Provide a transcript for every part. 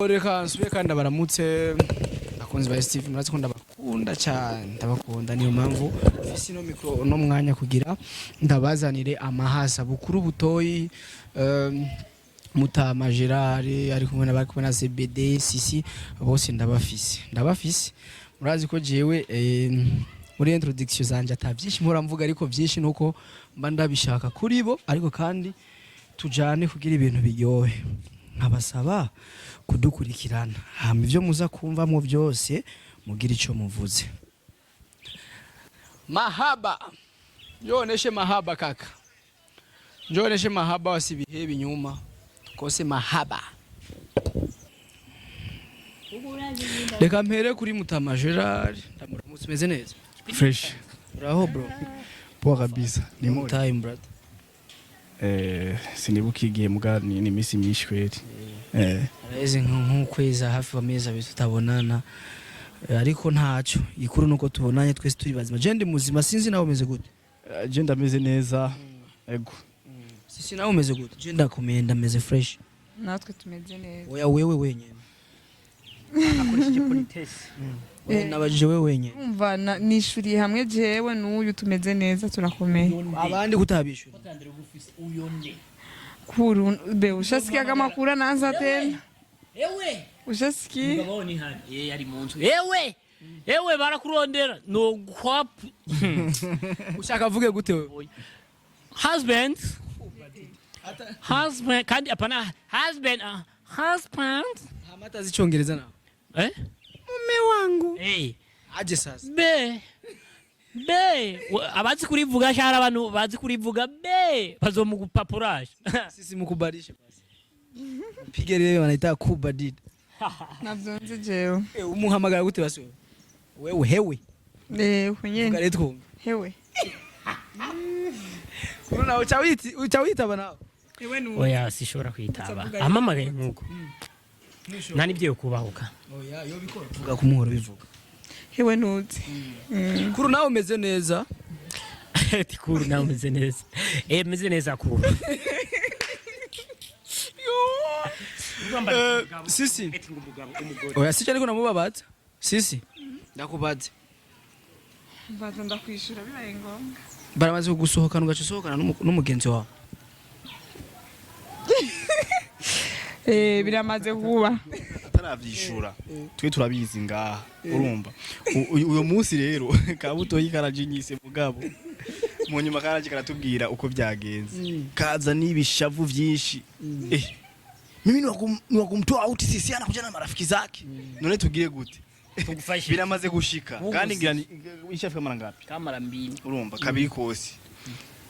Reka nsubire kandi baramutse akunze ba Steve murazi ko ndabakunda cyane ndabakunda niyo mpamvu ufise no micro no mwanya kugira ndabazanire amahasa Bukuru Butoyi Mutama Gerard ari kumwe n'abari kumwe na CBD CYCY bose ndabafise murazi ko jewe muri introduction zanje atavyinshi mpora mvuga ariko vyinshi nuko mba ndabishaka kuri bo ariko kandi tujane kugira ibintu biryohe nkabasaba kudukurikirana hama ivyo muza kumva mu byose mugira ico muvuze mahaba yoneshe mahaba kaka njoneshe mahaba wasibihe binyuma kose mahaba reka mpere kuri Mutama Gerard ndamuramutse meze neza fresh bravo bro poa kabisa ni mo time brother sinibuka igihe muga ni imisi myinshi kweli areze nk'ukweza hafi amezi abiri tutabonana ariko ntaco ikuru nuko tubonanye twese turi bazima je ndi muzima sinzi nawe umeze gute je ndameze neza ego sisi nawe umeze gute je ndakomeye ndameze fresh natwe tumeze neza oya wewe wenyene akoresheje politesse nabajije wewe wenyene umva nishuriye hamwe jewe n'uyu tumeze neza turakomeye abandi kutabishura kuru be ushasikia kama kura naanza tena ewe ushasikia ngaboni hani yari muntu ewe barakurondera no kwap ushaka avuge gute wewe husband kandi apana husband hamata zicongereza na mume wangu aje sasa be abazi kurivuga shara abantu bazi kurivuga be bazomugupapuraje sisi mukubarisha basi pige leo wanaita kubadid navyonze jewe umuhamagara gute basi wewe hewe kwenye garetwo hewe kuna uchawita bana hewe nu oya sishobora kwitaba amamagaye nkuko nani byo kubahuka oya yo bikora vuga kumuhoro bivuga hewe nuzi kuru nawe umeze neza tikuru nawe umeze neza meze neza kuru sisi oya sicha ariko namubabaza sisi ndakubaze baza ndakwishura bibaye ngombwa baramaze kugusohokana ugaca usohokana n'umugenzi wawe biramaze kuba ataravyishura twe turabizi ngaha urumva uyo munsi rero Butoyi karajinyise mugabo mu nyuma karaje karatubwira uko byagenze kaza nibishavu vyinshi mimi ni wakumtoa out sisi anakuja na marafiki zake none tugire gute tugufashe biramaze gushika kandi ngira ishafika mara ngapi kamara mbini urumva kabiri kose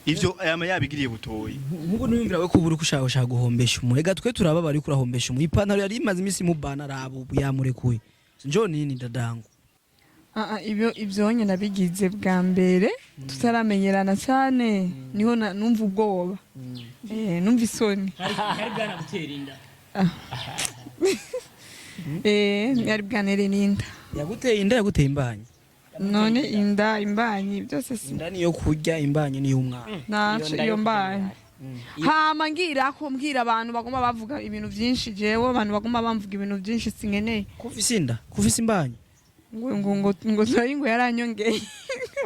ivyo ayama yabigiriye Butoyi nkuko niyumvira we kubura ushaka guhombesha umurega twe turaba bari kurahombesha mu ipantaro yari imaze imisi mu bana rabo yamurekuye njo nini dadangu ibyo nyine nabigize bwa mbere tutaramenyerana cyane niho numva ubwoba numva isoni hari bwana gutera inda yari bwanere n'inda yaguteye inda yaguteye imbanyi none inda imbanyi byose si inda niyo kurya imbanyi niyo umwana naco iyo mbanyi hama mbwira abantu bagomba bavuga ibintu byinshi jewe abantu bagomba bamvuga ibintu byinshi sinkeneye kufise inda kufise imbanyi ngo zari ngo yaranyongeye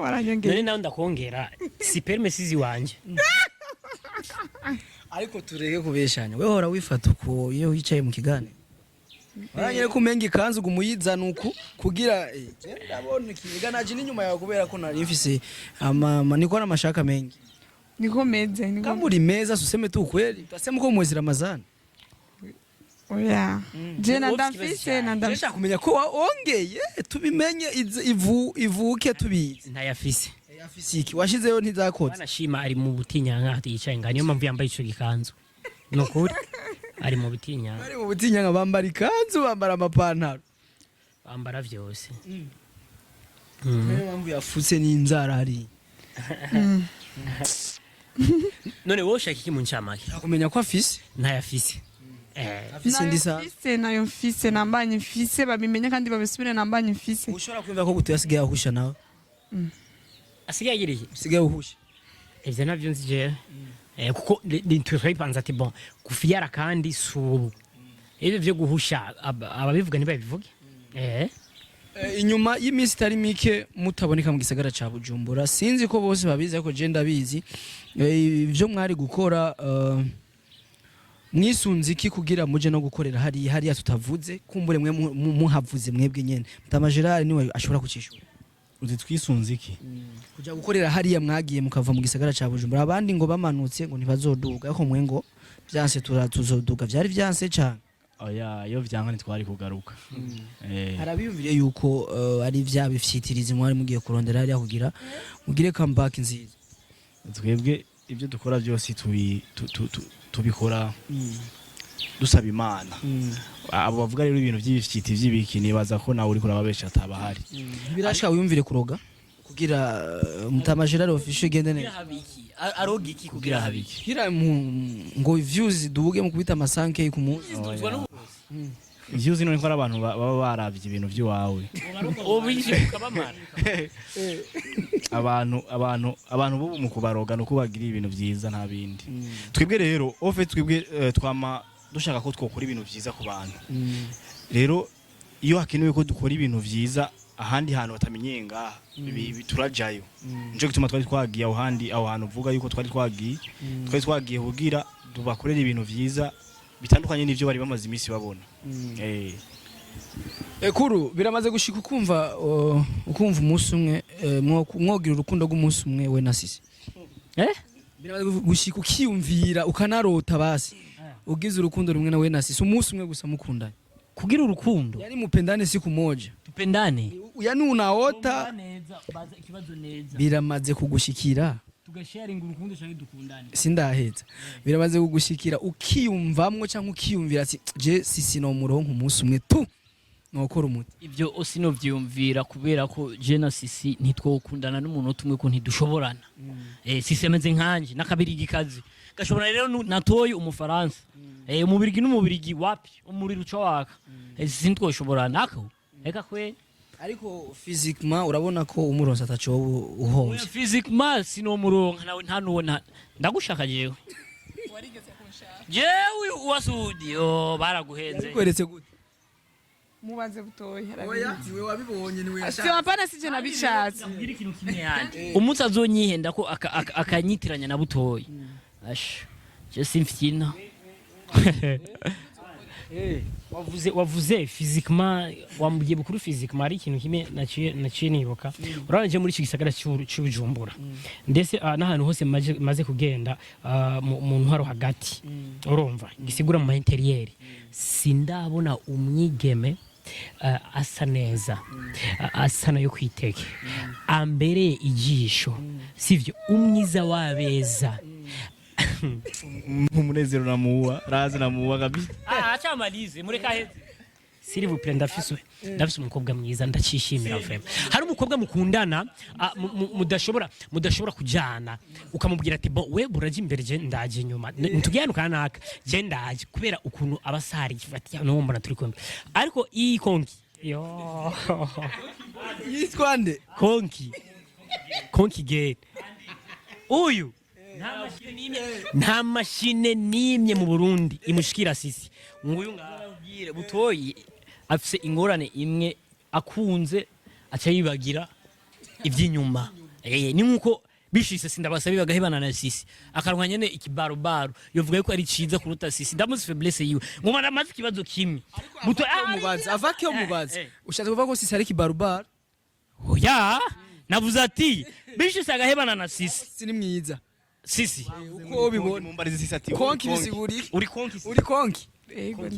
waranyongeye none nawe ndakongera si perme sizi wanje ariko tureke kubeshanya we hora wifata uko iyo wicaye mu kiganiro baranyere kumenga ikanzu gumuyizana uku kugira ndabona ikiganaje n'inyuma yawe kubera ko nari mfise niko n'amashaka mengi niko meze niko kamuri meza suseme tu kweli utasema ko mwezi Ramazani oya je ndamfise ndashaka kumenya ko ongeye tubimenye ivuke tubizi ntayafise yafise iki washizeyo ntizakoze banashima ari mu butinyanka yicaye ngani yo mpamvu yambaye ico gikanzu nokuri ari mu butinyanka bambara ikanzu bambara amapantaro bambara vyose niyo mpamvu yafutse n'inzara ari none wowe ushaka iki mu ncamake kumenya ko afise ntayafise afise ndisa afise nayo mfise nambanye mfise babimenye kandi babisubire nambanye mfise ushobora kwumva ko Butoyi asigaye ahusha nawe asigaye agiriye asigaye uhusha ivyo navyo nzi je kuko nitwipanze ati bon kufiyara kandi subu ibyo byo guhusha ababivuga ntibabivuge inyuma y'iminsi itari mike mutaboneka mu gisagara ca Bujumbura sinzi ko bose babizi ariko je ndabizi ibyo mwari gukora mwisunze iki kugira muje no gukorera hariya tutavuze kumbure mwe muhavuze mwebwe nyene Mutama Gerard niwe ashobora kucishura uzi twisunze iki kuja gukorera hariya mwagiye mukava mu gisagara ca Bujumbura abandi ngo bamanutse ngo ntibazoduga ariko mwe ngo byanse tuzoduga byari byanse cyane oya iyo vyanka ntitwari kugaruka harabiyumvire yuko ari vya bifyitirizi mwari mugiye kurondera hariya kugira mugire comeback nziza twebwe ibyo dukora byose tubikora dusaba Imana abo bavuga rero ibintu by'ibifyiti by'ibiki nibaza ko nawe uri kurababesha atabahari birashaka wiyumvire kuroga kugira Mutama Gerard official gende ne aroga iki kugira habiki kugira ngo views dubuge mu kubita amasanke ku munsi views none ko abantu baba baravye ibintu by'iwawe obije ukabamara abantu bo mu kubaroga no kubagira ibintu byiza nta bindi twebwe rero ofe twebwe twama dushaka ko twokora ibintu byiza ku bantu rero iyo hakenewe ko dukora ibintu byiza ahandi hantu batamenyenga turajayo nje gutuma twari twagiye aho hantu uvuga yuko twari twagiye kugira tubakorera ibintu byiza bitandukanye n'ivyo bari bamaze iminsi babona Ekuru biramaze gushika ukumva umunsi umwe mwogira urukundo rw'umunsi umwe we na Sisi biramaze gushika ukiyumvira ukanarota basi ugize urukundo rumwe na we na Sisi umunsi umwe gusa mukundanye kugira urukundo yani mupendane siku moja tupendane yani unaota baza ikibazo neza biramaze kugushikira tugasharinga urukundo cyangwa dukundane sindaheza biramaze kugushikira ukiyumvamwo cyangwa ukiyumvira ati je Sisi no muronko umunsi umwe tu nokora umuti ibyo osino vyumvira kubera ko je na Sisi ntitwokundana n'umuntu tumwe ko ntidushoborana Sisi ameze nkanje nakabiri gikazi gashobora rero natoye umufaransa umubirigi n'umubirigi wapi umuriro uca waka Sisi ntitwoshoborana nako reka kwe ariko physiquement urabona ko umuronsa ataco uhonze physiquement sino muronka nawe nta nuwona ndagushaka jewe warigeze kunshaka jewe wasudi baraguhenze kweretse gute mubaze Butoyi oya we wabibonye niwe yashaka apana sije nabishatse ngira ikintu kimwe yandi umunsi azonyihenda ko akanyitiranya na Butoyi ash je simfina wavuze physiquement wambuye Bukuru physiquement ari ikintu kimwe naciye nibuka uranje muri iki gisagara cy'Ubujumbura ndetse n'ahantu hose maze kugenda mu ntwaro hagati urumva gisigura mu interieur sindabona umwigeme asa neza asa nayo kwiteke ambere ijisho sivyo umwiza wabeza Umunezero namuwa kabisa acamalize mureka heze s'il vous plaît ndafise umukobwa mwiza ndacishimira vraiment hari umukobwa mukundana mudashobora kujana ukamubwira ati bo we buraje imbere je ndaje inyuma ntugiyana kanaka je ndaje kubera ukuntu abasari gifati no mbona turi kumwe ariko iyi konki yo yitwande konki gate uyu nta mashine nimye mu Burundi imushikira Sisi nguyu ngabwire Butoyi afise ingorane imwe akunze aca yibagira ivy'inyuma ni nkuko bishise sindabasabi bagahebana na Sisi akarwa nyene ikibarobaro yovuga yuko ari ciza kuruta Sisi ndamuzi faiblesse yiwe ngoma ndamaze ikibazo kimwe Butoyi mubaza avake mubaza ushatse kuvuga ko Sisi ari kibarobaro oya navuze ati bishise agahebana na Sisi sini mwiza Sisi uko ubibona mumbarize Sisi ati konki bisiguri uri konki ego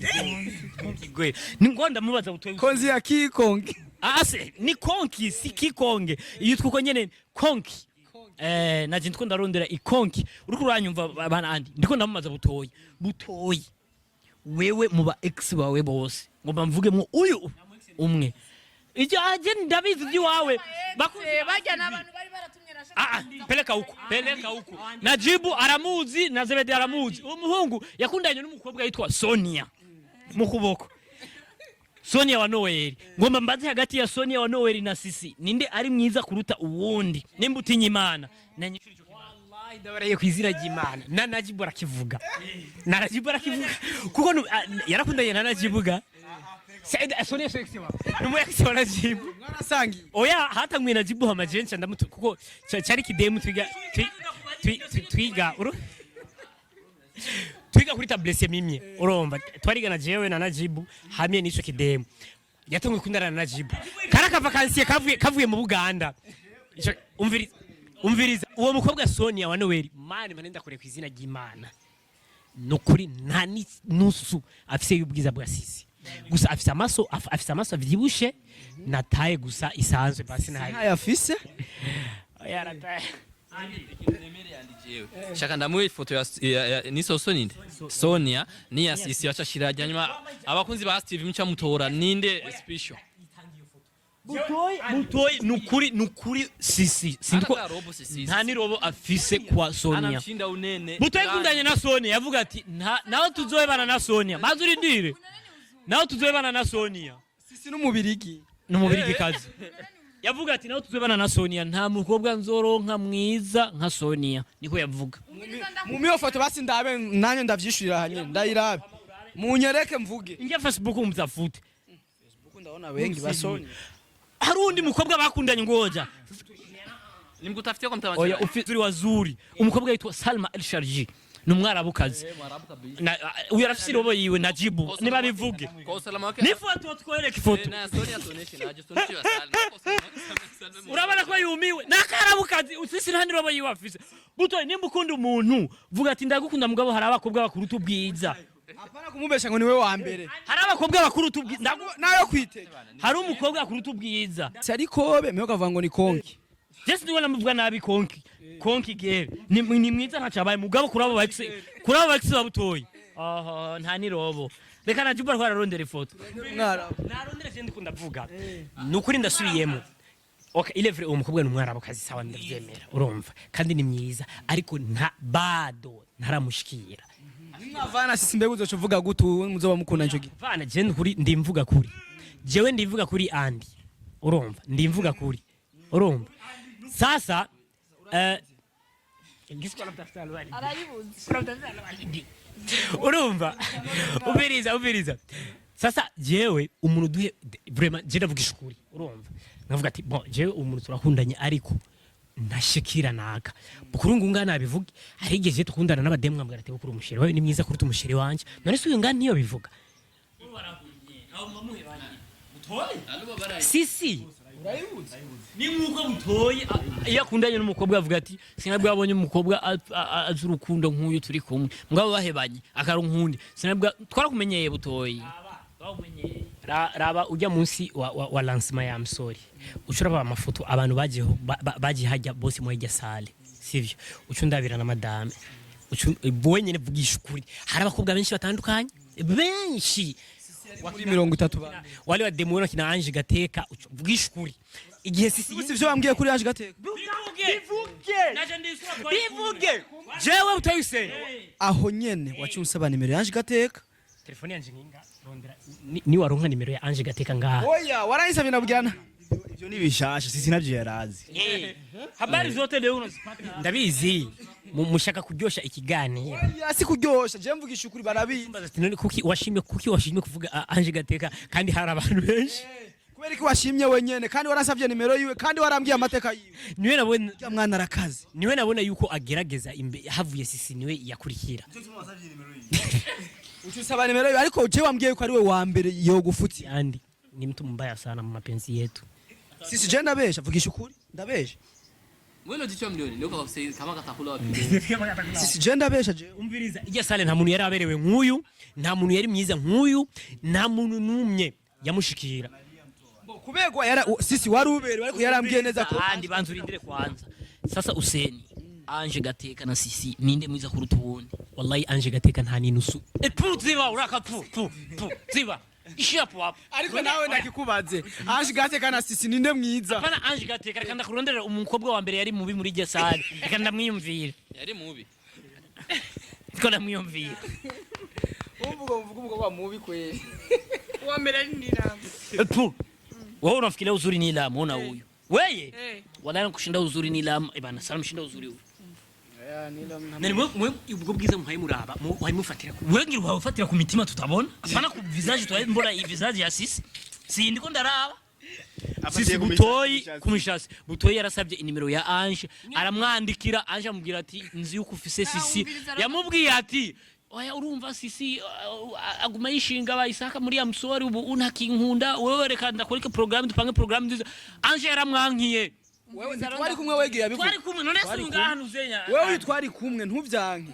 gwe ni ngonda mubaza Butoyi konzi ya kikongi ase ni konki si kikonge iyo twuko nyene konki naje ndiko ndarondera ikonki uriko uranyumva bana andi ndiko ndamumaza Butoyi wewe muba ex bawe bose ngomba mvugemo uyu umwe ije aje ndabizi byiwawe bajya n'abantu bari baratumye nashaka peleka huko Najibu aramuzi na Zebedi aramuzi umuhungu yakundanye n'umukobwa yitwa Sonia mukuboko Sonia wa Noel ngomba mbaze hagati ya Sonia wa Noel na Sisi ninde ari mwiza kuruta uwundi nimba utinya Imana nanyishuri cyo wallahi ndabaraye kwizira ry'Imana na Najibu arakivuga na Najibu arakivuga kuko yarakundanye na Najibuga Said asone sexiwa numu yakisiwa Najibu mwarasangi oya hata mwe Najibu hamajencha ndamutu kuko cyari kidemu twiga kuri tablesse mimye urumva twariga na jewe na Najibu hamye nico kidemu yatumwe kundana na Najibu karaka vakansiye kavuye mu Buganda umviriza uwo mukobwa Sonia wa Noel mani manenda kure kwizina ry'Imana nukuri nta nusu afise y'ubwiza bwa sisi gusa afise amaso avyibushe nataye gusa isanzwe basi ntaye afise yarataye shaka ndamuye ifoto ya niso Soninde Sonia ni ya sisi wachashira nyuma abakunzi ba Steve mcha mutora ninde special Butoyi nukuri sisi sindiko nta ni robo afise kwa Sonia anamshinda unene Butoyi kundanye na Sonia yavuga ati naho tuzoebana na Sonia mazuri ndire naho tuzoebana na Sonia sisi n'umubirigi kazi yavuga ati naho tuzoebana na Sonia nta mukobwa nzoronka mwiza nka Sonia niko yavuga mu miyo foto basi ndabe nanye ndavyishurira hanye ndayirabe munyereke mvuge inge Facebook umzafute Facebook ndaona wengi ba Sonia harundi mukobwa bakundanye ngoja nimgutafitia kwa mtawaje oya ufizuri wazuri umukobwa yitwa Salma El Sharji numwarabukazi na uyu arafise robo yiwe Najibu niba bivuge kwa usalama wake nifoto twoereka ifoto na Sonia tuoneshe naje tuoneshe Salma urabana ko yumiwe nakarabukazi usisi ntandi robo yiwe afise Butoyi nimbukunda umuntu vuga ati ndagukunda mugabo hari abakobwa bakuru tubwiza apana kumubesha ngo niwe wa mbere hari abakobwa bakuru tubwiza nayo kwite hari umukobwa bakuru tubwiza ariko meho kavuga ngo ni konki Jesi ndiwe namuvuga nabi konki gere ni mwiza ntacabaye mugabo kurabo bakise ba Butoyi aha nta ni robo reka Najibu ariko ararondera ifoto narondera je ndikunda vuga nukuri ndasubiyemo okay il est vrai umukobwa n'umwarabukazi sawa ndavyemera urumva kandi ni myiza ariko nta bado ntaramushikira Vana sisi mbegu uzovuga gutu muzoba mukunda nco giti Vana je ndikuri ndimvuga kuri jewe ndimvuga kuri Andi urumva ndimvuga kuri urumva sasa urumva ubiriza sasa jewe umuntu duhe vraiment je ndavuga ishukuri urumva navuga ati bon jewe umuntu turakundanye ariko ndashikira naka Bukuru ngungana nabivuga arigeje tukundana n'abademu mwambara ati Bukuru umusheri wawe ni mwiza kuri tumusheri wanje none se uyu ngana niyo bivuga sisi ni nkuko Butoyi iyo akundanye n'umukobwa avuga ati sinabwo yabonye umukobwa azurukundo nk'uyu turi kumwe mugabo bahebanye akaronkundi sinabwo twarakumenyeye Butoyi raba ujya munsi wa lancement ya Amsori ucuraba amafoto abantu bagiye hajya bose mu hajya sale sivyo ucundabira na madame wenyine vugisha ukuri hari abakobwa benshi batandukanye benshi kuri 30 wale wa demona kina Ange Gateka vugisha ukuri igihe sisi sivyo bambwiye kuri Ange Gateka bivuge jewe utayise aho nyene wacyunsaba nimero ya Ange Gateka telefone yanje nginga rondera ni waronka nimero ya Ange Gateka ngaha oya warayisabye nabwirana ivyo ni bishasha sisi navyo yarazi habari zote leo unazipata ndabizi mushaka kuryosha ikiganiro si kuryosha je mvugisha ukuri barabizi kuki washimye kuvuga Ange Gateka kandi hari abantu benshi kubera ko washimye wenyene kandi warasabye nimero yiwe kandi warambwiye amateka yiwe niwe nabona mwana arakaze niwe nabona yuko agerageza havuye sisi niwe yakurikira utusaba nimero yiwe ariko je wambwiye ko ari we wa mbere yo gufutsi andi ni mtu mbaya sana mu mapenzi yetu sisi je ndabesha vugisha ukuri ndabesha Mwelo jicho milioni ndio kwa kama katakula wapi sisi je ndabesha je umviriza ijya sale nta muntu yari aberewe nk'uyu nta muntu yari myiza nk'uyu nta muntu numye yamushikira kubegwa yara sisi waruberewe ariko yarambwiye neza ko andi banzurindire kwanza sasa Useni Ange Gateka na sisi ninde mwiza kuruta ubundi wallahi Ange Gateka nta ninusu ziba uraka ziba ishi hapo ariko nawe ndakikubaze Ange Gateka na sisi ninde mwiza apana Ange Gateka reka ndakurondera umukobwa wa mbere yari mubi muri Gesari reka ndamwiyumvira yari mubi ko ndamwiyumvira uvuga umukobwa mubi kwe wa mbere ari niramu wewe unafikiria uzuri ni ilamu ona huyu weye wala kushinda uzuri ni ilamu bana sana mshinda uzuri huyu nari mwe ubwo bwiza muhaye muraba muhaye mufatira wengira uhafatira ku mitima tutabona apana ku visage twaye mbona iyi visage ya sisi sindi ko ndaraba sisi Butoyi kumishasi Butoyi yarasabye inimero ya Ange aramwandikira Ange amubwira ati nzi yuko ufise sisi yamubwiye ati oya urumva sisi aguma yishinga bayisaka muri ya msori ubu unakinkunda wewe reka ndakoreka program dupange program nziza Ange yaramwankiye wewe twari kumwe wegeye abiko twari kumwe none sunga hano uzenya wewe twari kumwe ntuvyanke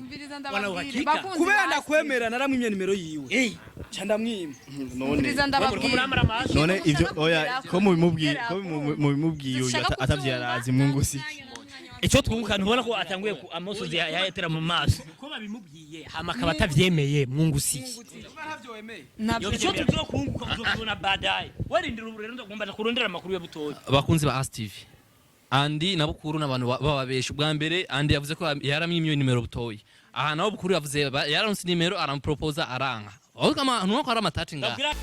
kubera ndakwemera naramwimye nimero yiwe ca ndamwima none ivyo oya ko mubimubwiye uyu atavyarazi mungusi icyo twunguka ntubona ko atanguye ku amosozi yayetera mu maso ko babimubwiye hama akaba atavyemeye mungusi icyo tuzokunguka uzokubona baadaye warindira uburero ndagomba kurondera amakuru ya Butoyi abakunzi ba Steve Andi na Bukuru n'abantu bababesha ubwa mbere Andi yavuze ko yaramwimye nimero Butoyi aha naho Bukuru yavuze yaronse nimero aramuproposa aranka aho kama ntuko ari amatati ngaha